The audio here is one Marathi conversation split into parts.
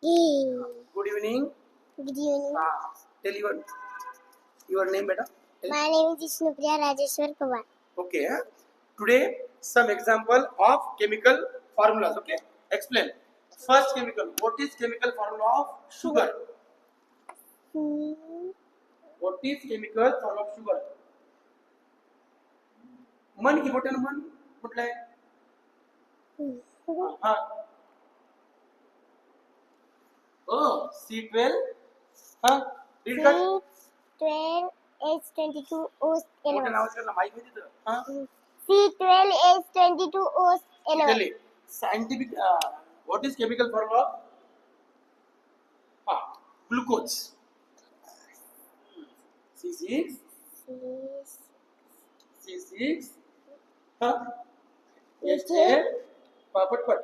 Good evening. Good evening. Tell your name, beta. My name is Vishnupriya Rajeshwar Pawar. Okay. Today, some example of chemical formulas. Okay. Explain. First chemical. What is chemical formula of sugar? What is chemical formula of sugar? मन की बोटन मन कुठला आहे? हा. Oh, C12. हा. Read का? C12H22O11. मोठ्या नावाचं करना माहिती आहे तिथं. हा. C12H22O11. Italy. Scientific. What is chemical formula? Glucose. C6. C6. H8. पट.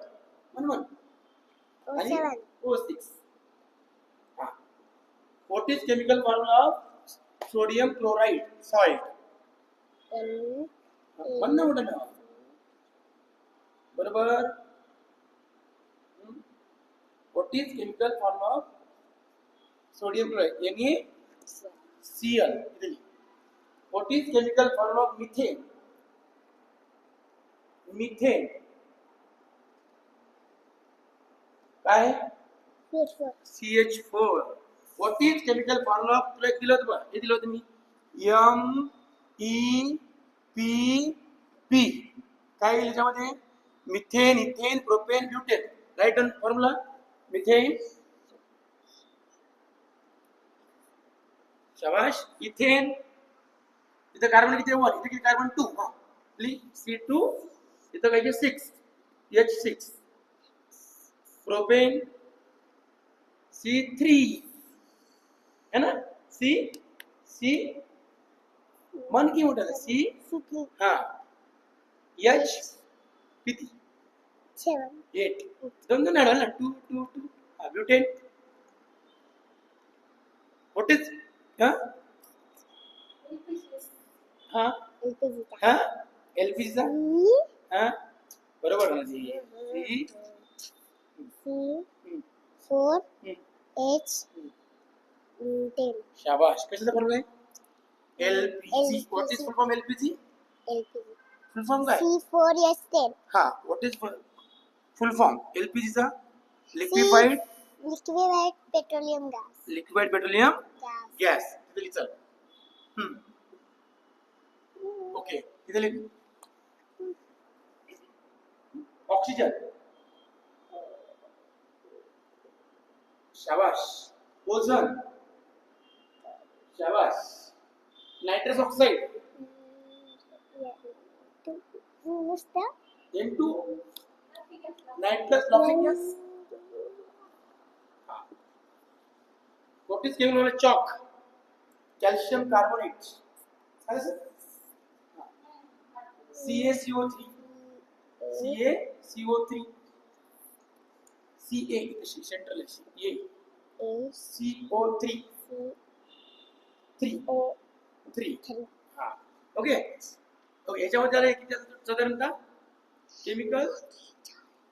मन. आणि O7. O6. What is chemical formula of sodium chloride salt? म्हणणं मोठं नाव. बरोबर. What is chemical formula of sodium chloride? NaCl. What is chemical formula of methane? Methane. काय? CH4. What is chemical formula of तुला एक दिलं होतं बघ. हे दिलं होतं मी. MEPP. काय येईल याच्यामध्ये? Methane, ethane, propane, butane. Write formula. Methane. शाबाश. इथेन. इथं कार्बन किती 1, इथं किती कार्बन 2. C2. इथं काय 6. H6. प्रोपेन C3 है ना. C मन की मोठा C. हाँ. H किती 8. दोन आढळलं ना. 2 ब्युटेन. व्हॉट इज LPG चा बरोबर ना. C4H10. शाबाश. कशाचा फॉर्म्युला आहे? LPG. What is full form LPG? Full form काय? C4H10. What is full form LPG चा? Liquefied petroleum gas. इथे लिह चल. ओके. इथे लिह. ऑक्सिजन. शाबाश. ओझोन. शाबाश. Nitrous oxide. N2. Nitrous toxic gas. What is chemical chalk? Calcium carbonate. काय sir? CaCO3. CaCO3. Ca central आहे. CO3. 3. ओके. याच्यामध्ये आलं किती साधारणतः केमिकल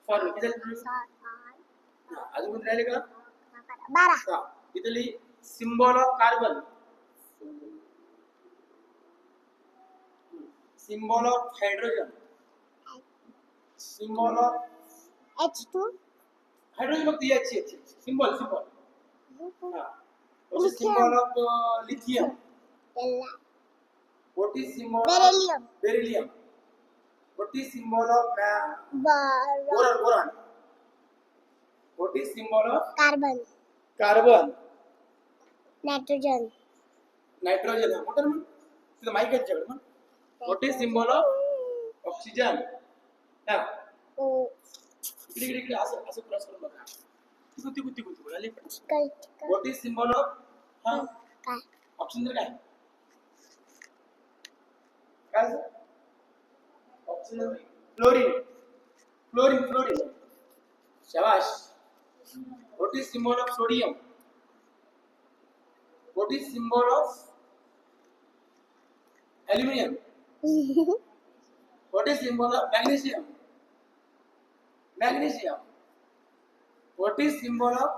फॉर्म्युला किती झाले? अजून कोणते राहिले का? 12. इथली symbol of carbon. Symbol of hydrogen. Symbol of H2. Hydrogen फक्त H. Symbol. What is symbol of lithium? What is symbol of beryllium? What is symbol of boron? What is symbol of Carbon. Nitrogen. मोठं म्हणून तुझं माहिती आहे त्याच्याकडे मग. What is symbol of oxygen? इकडे असं क्रॉस करून बघा. कुती बोलाले. What is symbol of oxygen काय? ऑक्सिजन. फ्लोरीन. शाबाश. What is symbol of sodium? What is symbol of aluminum? What is symbol of magnesium? What is symbol of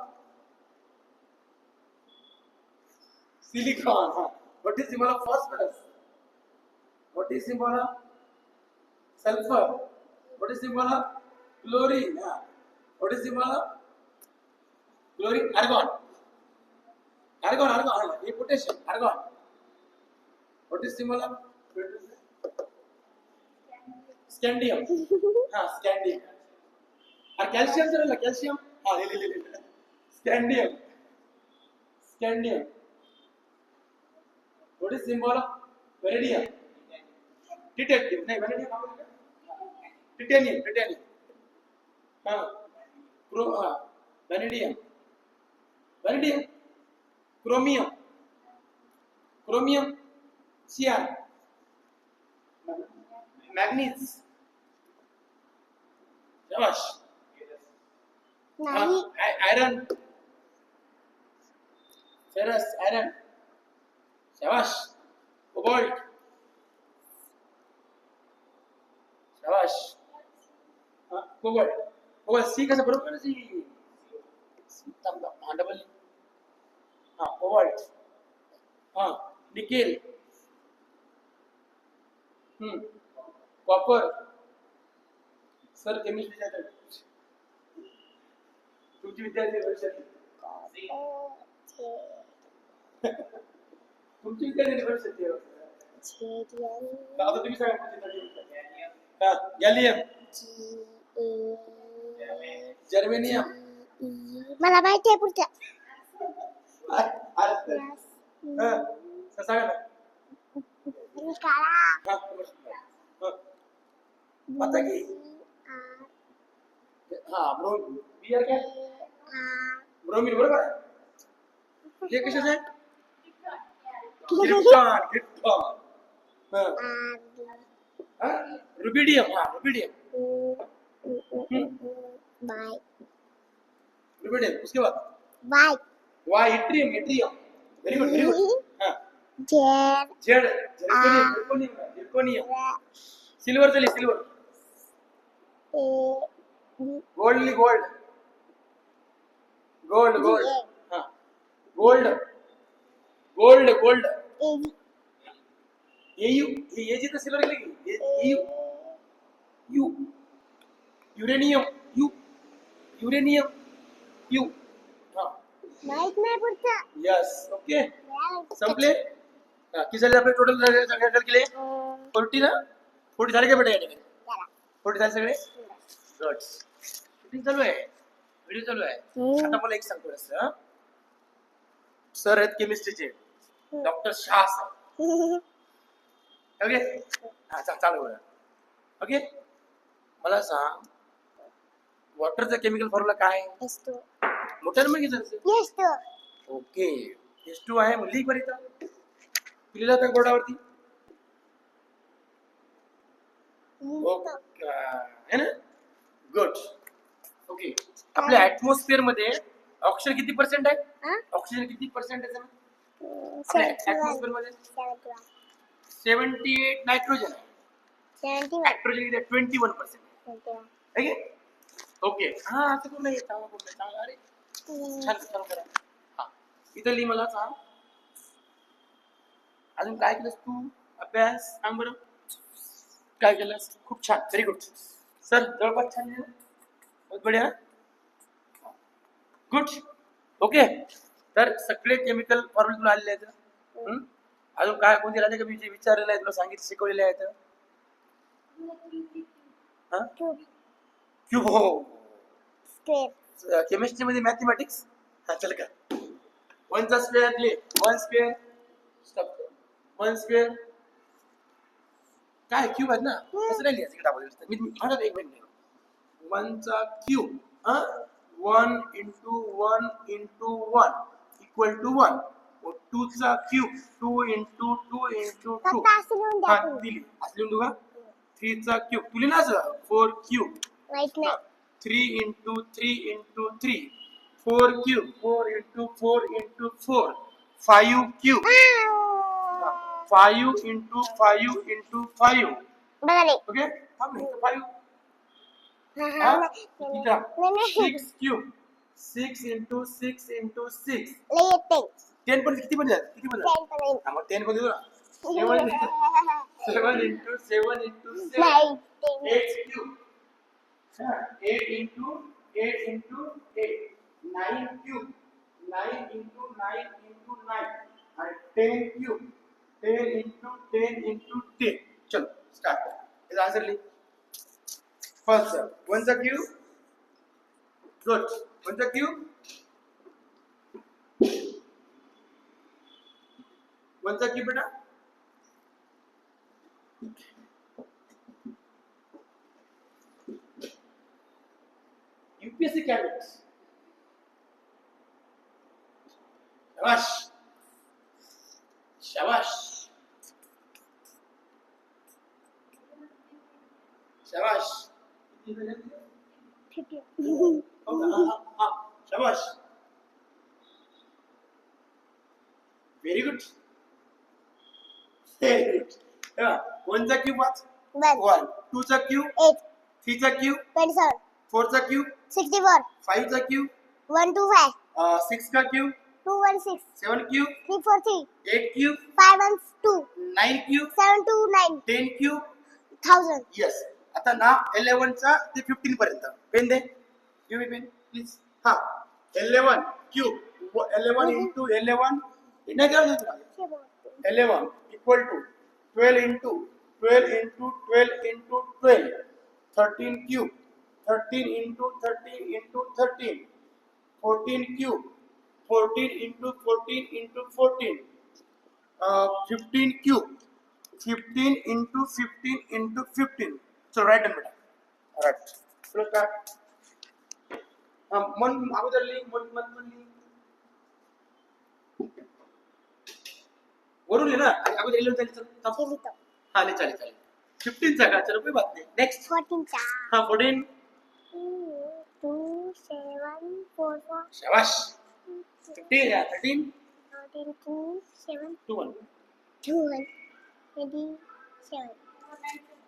silicon. What is symbol of phosphorus? What is symbol of sulfur? What is symbol of chlorine? What is symbol of chlorine? Argon. Argon. A potassium. Argon. What is symbol of scandium? Scandium. और calcium से ना calcium. ले. Scandium. What is symbol of vanadium? Titanium. नहीं vanadium कहाँ बोलेगा? Titanium. Vanadium. Chromium. Cr. Manganese. शाबाश. नहीं Iron. Ferrous. Iron. शाबाश. Cobalt. शाबाश. Cobalt. C कैसे बरोबर है C? Double. Cobalt. Nickel. Copper. Sir chemistry जाता तुमची विद्यार्थी भविष्यात तुमची विद्यार्थी भविष्यात आता तुम्ही सांगा गॅलियम जर्मेनियम मला माहिती आहे पुढच्या सांगा काळा पता की बियर क्या ब्रोमीन बरोबर आहे हे कशाचं आहे रुबिडियम उसके बाद Y yttrium very good Z zirconium silver gold ये जी तो सिल्वर की यूरेनियम माहित नाही पुढचं यस ओके संपले किती झाले आपले टोटल केले 40 ना 40 झाले का बेटा या ठिकाणी 40 झाले सगळे गुड शूटिंग चालू आहे व्हिडिओ चालू आहे आता मला एक सांगतो सर आहेत केमिस्ट्रीचे डॉक्टर शाह सर ओके चालू आहे ओके मला सांग वॉटरचा केमिकल फॉर्म्युला काय मोठ्यानं मग घेतलं ओके H2 आहे मुली बरीता लिहिला का बोर्डावरती है ना गुड ओके आपल्या ऍटमॉस्फिअर मध्ये ऑक्सिजन किती पर्सेंट आहे ऑक्सिजन किती पर्सेंट आहे आपल्या ऍटमॉस्फिअर मध्ये 78 नायट्रोजन आहे नायट्रोजन किती 21% आहे ओके आता कोण येत अरे छान करा इथं लिही मला सांग अजून काय केलंस तू अभ्यास सांग बरं काय केलंस खूप छान व्हेरी गुड सर जवळपास छान लिहिलं बहुत बढिया गुड ओके तर सगळे केमिकल फॉर्म्युले तुला आलेले आहेत अजून काय कोणते राहते का मी जे विचारलेलं आहे तुला सांगितलं शिकवलेले आहेत क्यूब हो केमिस्ट्री मध्ये मॅथमॅटिक्स चल का 1 चा स्क्वेअर ले 1 स्क्वेअर स्टॉप 1 स्क्वेअर काय क्यूब आहे ना कसं नाही लिहायचं इकडे आपण मी म्हणत एक मिनिट 1 चा cube 1 into 1 into 1 equal to 1 2 चा क्यूब 2 into 2 into 2 दिली असं लिहून देऊ का 3 चा क्यूब तुली ना 4 cube 3 into 3 into 3 4 cube 4 into 4 into 4 5 cube 5 into 5 into 5 okay how many 5 6 cube 6 into 6 into 6 10 पण किती पण झालं किती पण झालं 10 पर्यंत. हा, मग 10 पण देतो ना 7 into 7 into 7 नाही 8 cube 8 into 8 into 8 9 cube 9 into 9 into 9 and 10 cube 10 into 10 into 10 चलो स्टार्ट इसका आंसर लिख फर्स्ट सर 1 चा cube गुड 1 चा cube 1 चा cube बेटा यूपीएससी कैडेट्स शाबाश शाबाश शाबाश 15. हाँ शाबाश वेरी गुड वन चा क्यूब वाच 1, 1 2 चा क्यूब 8, 3 चा क्यूब 27, 4 चा क्यूब 64, 5 चा क्यूब 125, 6 का cube 216, 7 cube 343, 8 cube 512, 9 cube 729, 10 cube 1000. Yes आता ना 11 चा ते 15 पर्यंत पेन दे गिव मी पेन प्लीज हा 11 क्यूब 11 into 11 नाही काय होतं 11 equal to 12 into 12 into 12 into 12 13 cube 13 into 13 into 13 14 cube 14 into 14 into 14 15 cube 15 into 15 into 15 so right and better right so start मन अगोदर लिंक मन लिंक वरून लिहा ना अगोदर 11 चालेल लिहितो. हाँ नहीं चालेल चालेल 15 चा का चलो कोई बात नहीं नेक्स्ट 14 चा. हाँ 14 2, 7, 4, 4, शाबाश 15 या 13 14, 2, 7, 2 1 2, 1, 27,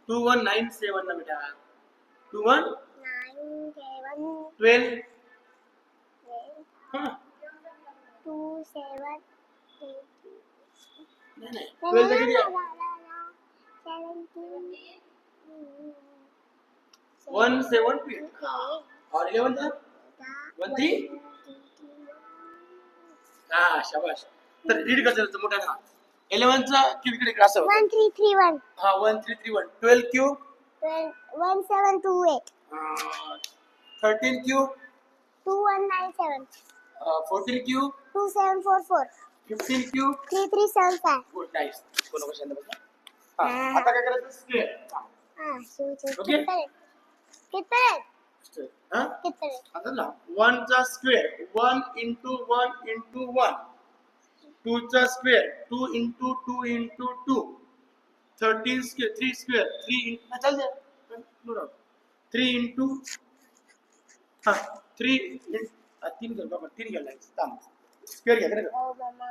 2197 ना बेटा 21 9, 7, 12 12, हाँ 2, 7, 8, नहीं 12 तक दिया 172 और 11 था 13 हाँ शाबाश तर रीड कर चल मोठा ना 11 चा क्यूब इकडे इकडे असं 1331, हाँ 1331 12 cube 1728, 13 cube 2197, 14 cube 2744, 15 cube 3375. Good nice कोण क्वेश्चन बघा हां आता काय करायचं स्क्वेअर Okay. कितने हां कितने आता ना 1 चा स्क्वेअर 1 into 1 into 1 2 चा square 2 into 2 into 2 13 square 3 square 3 into चल दे 3 into हां 3 3 कर बाबा 3 घ्यायला थांब स्क्वेअर घ्या का ओ मामा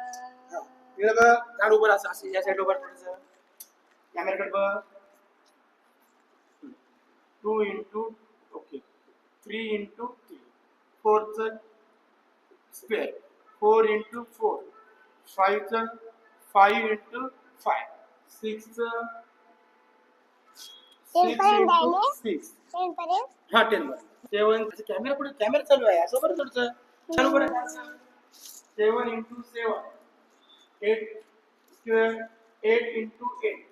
हां इकडे बघ झाड उभं असं असं या साईड उभं थोडंसं कॅमेराकडे बघ 2 into okay 3 into 3 4 चा स्क्वेअर 4 into 4 5 चा 5 into 5 6 चा 6 into 6 10 पर्यंत हा 10 वर 7 कॅमेरा पुढे कॅमेरा चालू आहे असं बरं थोडंसं चालू बरं 7 into 7 8 square 8 into 8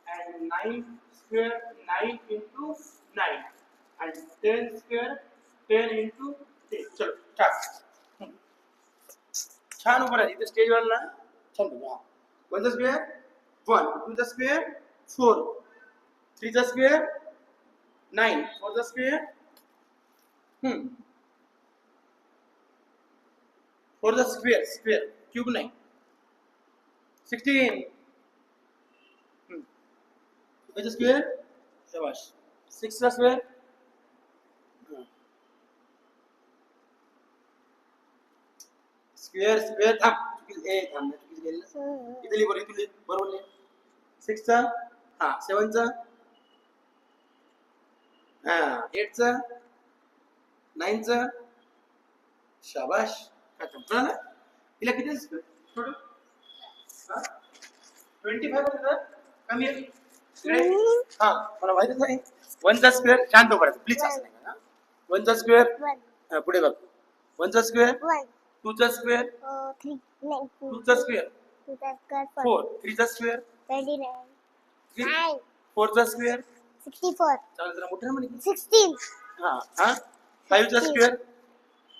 and 9 square 9 into 9 and 10 square 10 into 10 चलो स्टार्ट छान उभं राहा इथे स्टेजवर ना छान बघा 1 चा स्क्वेअर 1 2 चा स्क्वेअर 4 3 चा स्क्वेअर 9 4 चा स्क्वेअर 4 चा स्क्वेअर क्यूब नाही 16 2 चा स्क्वेअर शाबाश 6 चा स्क्वेअर स्क्वेअर थांब ए थांब चुकीचं गेलं इथे लिह बरोबर लिह 6 चा हा 7 चा हा 8 चा 9 चा शाबाश काय थांबला ना हिला किती थोडं 25 होतं ना? कमी आहे इकडे. हा मला माहितीच नाही. 1चा स्क्वेअर शांत पडायचं प्लीज असं नाही का 1चा स्क्वेअर 1. पुढे बघ 1चा स्क्वेअर 1. 2चा स्क्वेअर 3. 9. 2चा स्क्वेअर 2चा स्क्वेअर 4 3चा स्क्वेअर 29. 3 9. 4चा स्क्वेअर 64. चालेल जरा मोठं म्हणे 16. हा हा 5चा स्क्वेअर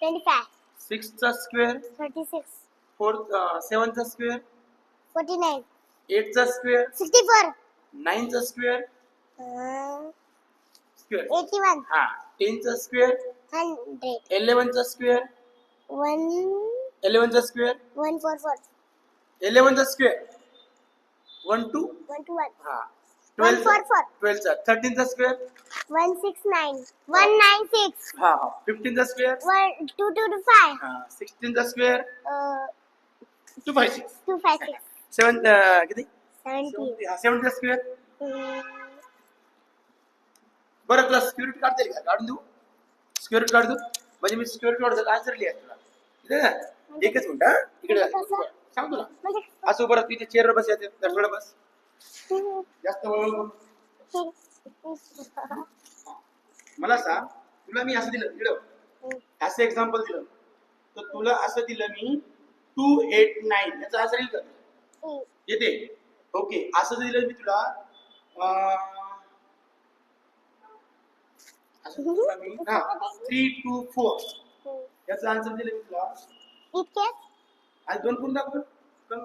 25. 6चा स्क्वेअर 36. 7चा स्क्वेअर 49. 8चा स्क्वेअर 64. 9चा स्क्वेअर स्क्वेअर 81. हा 10चा स्क्वेअर 100. 11चा स्क्वेअर 1. 11चा स्क्वेअर 144. 11चा स्क्वेअर 1 2 1 to 1. हा 144. 12चा 13चा स्क्वेअर 169. 196. हा 15चा स्क्वेअर 2 to 5. हा 16चा स्क्वेअर 256 256. 7 किती 70. हा 7चा स्क्वेअर बरं तुला स्क्वेअर रूट काढता येईल का काढून देऊ स्क्वेअर रूट काढू म्हणजे मी स्क्वेअर रूट काढतो आन्सर लिहा तुला इथे ना एकच मिनिट हा इकडे सांग तुला म्हणजे असं बरं तिथे चेअरवर बस येते थोडं बस जास्त वळवळ नको. मला सांग तुला मी असं दिलं इकडं असं एक्झाम्पल दिलं तर तुला असं दिलं मी 289 याचा आन्सर येईल का तुला? येते ओके असं जर दिलं मी तुला असं तुला मी 324 याचा आन्सर दिलं मी तुला इतके आज 2 पूर्ण दाखव कम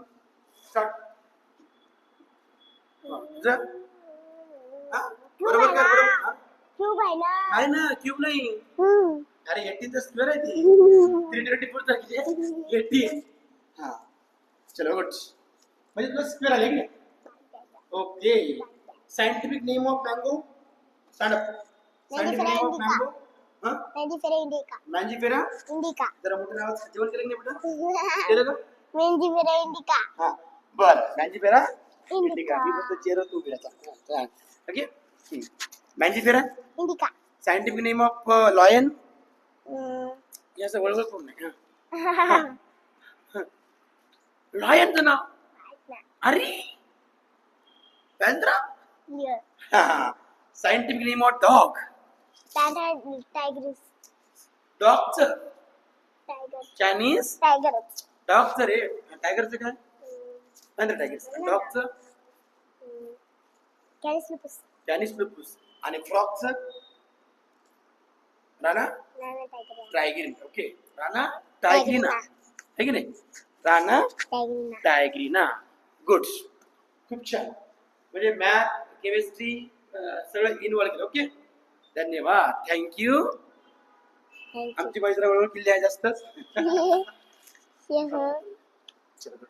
स्टार्ट जर बरोबर कर बरोबर हा? क्यूब आहे ना नाही ना क्यूब नाही हम्म. अरे 18 चा स्क्वेअर आहे ती 324 चा किती 18 हा चलो गुड म्हणजे तुला स्क्वेअर आले की okay scientific name of mango stand up scientific name of mango हां Mangifera indica. मँजीफेरा Indica. जरा मोठं नाव जेवण केलं नाही बेटा केलं का Mangifera indica. हा बर मँजीफेरा Indica. इंडिका मी फक्त चेहरा तू बिराचा okay Mangifera Indica. Scientific name of lion Mm. याचं वळवळ करून नाही लॉयनचं नाव अरे Panthera Yeah. Scientific name of dog Panda tigers. डॉगचं Tiger. Chinese Tiger. डॉगचं रे टायगरचं काय पॅन्ट्रा टायगरचं डॉगचं Canis lupus. चायनीज लुपूस आणि फ्रॉकचं राणा Nana tiger. टायग्रीन ओके राणा टायग्रीना है की नाही राणा Tigrina. टायग्रीना गुड खूप छान म्हणजे मॅथ केमिस्ट्री सगळं इन्व्हॉल्व केलं ओके धन्यवाद थँक्यू Thank you. आमची बाई जरा वळवळ केली आहे जास्तच Yes, sir. चलो गुड